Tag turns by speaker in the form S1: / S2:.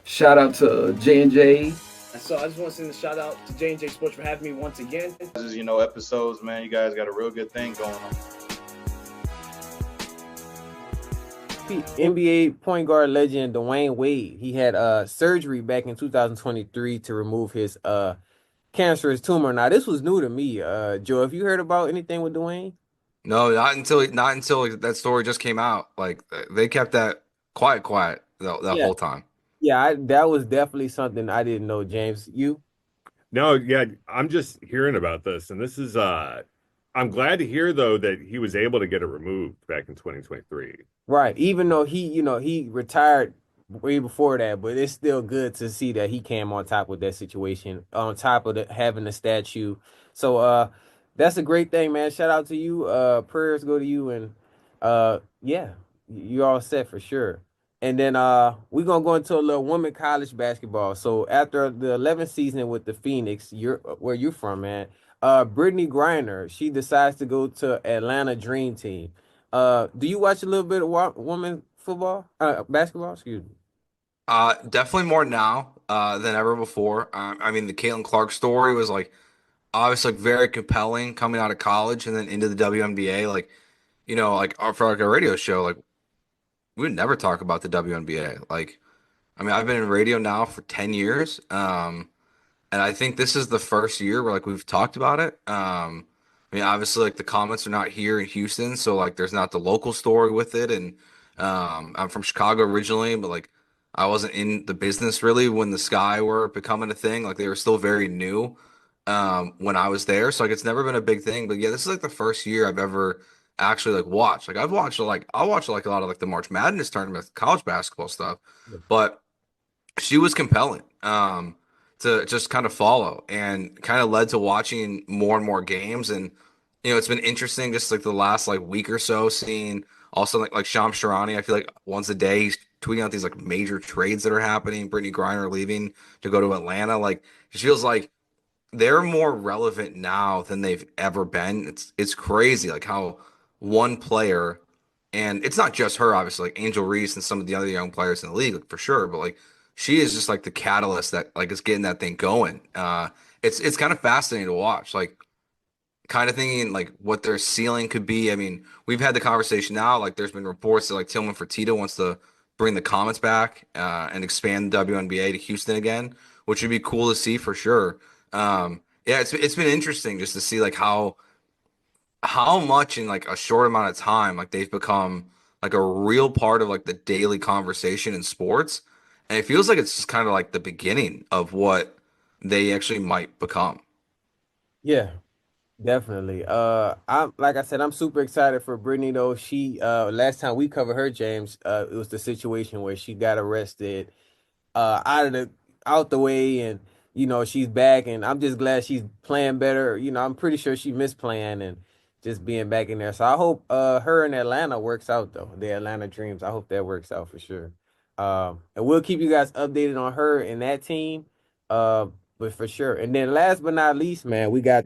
S1: Shout out to J&J.
S2: So I just want to send a shout out to J&J Sports for having me once again.
S3: This is, episodes, man. You guys got a real good thing going on.
S4: NBA point guard legend Dwayne Wade. He had surgery back in 2023 to remove his cancerous tumor. Now this was new to me. Joe, have you heard about anything with Dwayne?
S5: No, not until like, that story just came out. Like they kept that quiet that
S4: Yeah.
S5: whole time.
S4: Yeah, that was definitely something I didn't know, James. You?
S6: No, yeah, I'm just hearing about this, and this is I'm glad to hear though that he was able to get it removed back in 2023.
S4: Right. Even though he retired way before that, but it's still good to see that he came on top with that situation, on top of having the statue. So that's a great thing, man. Shout out to you. Prayers go to you, and yeah, you all set for sure. And then we're gonna go into a little women college basketball. So after the 11th season with the Phoenix, you're where you from, man. Brittney Griner, she decides to go to Atlanta Dream Team. Do you watch a little bit of women football, basketball? Excuse me.
S5: Definitely more now than ever before. I mean, the Caitlin Clark story was like obviously like very compelling coming out of college and then into the WNBA. Like like for like a radio show, like we would never talk about the WNBA. Like, I mean, I've been in radio now for 10 years. And I think this is the first year where like we've talked about it. I mean, obviously, like the comments are not here in Houston, so like there's not the local story with it. And I'm from Chicago originally, but like I wasn't in the business really when the Sky were becoming a thing. Like they were still very new when I was there, so like it's never been a big thing. But yeah, this is like the first year I've ever actually like watched. Like I'll watch like a lot of like the March Madness tournament, college basketball stuff, but she was compelling to just kind of follow and kind of led to watching more and more games. And it's been interesting just like the last like week or so seeing also like Shams Charania. I feel like once a day he's tweeting out these like major trades that are happening. Brittney Griner leaving to go to Atlanta. Like it feels like they're more relevant now than they've ever been. It's crazy like how one player, and it's not just her, obviously, like Angel Reese and some of the other young players in the league, like, for sure, but like she is just like the catalyst that like is getting that thing going. It's kind of fascinating to watch, like kind of thinking like what their ceiling could be. I mean, we've had the conversation now, like there's been reports that like Tillman Fertitta wants to bring the Comets back and expand the WNBA to Houston again, which would be cool to see for sure. Yeah, it's been interesting just to see like how much in like a short amount of time like they've become like a real part of like the daily conversation in sports. And it feels like it's just kind of like the beginning of what they actually might become.
S4: Yeah, definitely. I'm like I said, I'm super excited for Brittany though. She last time we covered her, James, it was the situation where she got arrested out of the way, and she's back, and I'm just glad she's playing better. I'm pretty sure she missed playing and just being back in there. So I hope her in Atlanta works out though. The Atlanta Dreams. I hope that works out for sure. And we'll keep you guys updated on her and that team. But for sure. And then last but not least, man, we got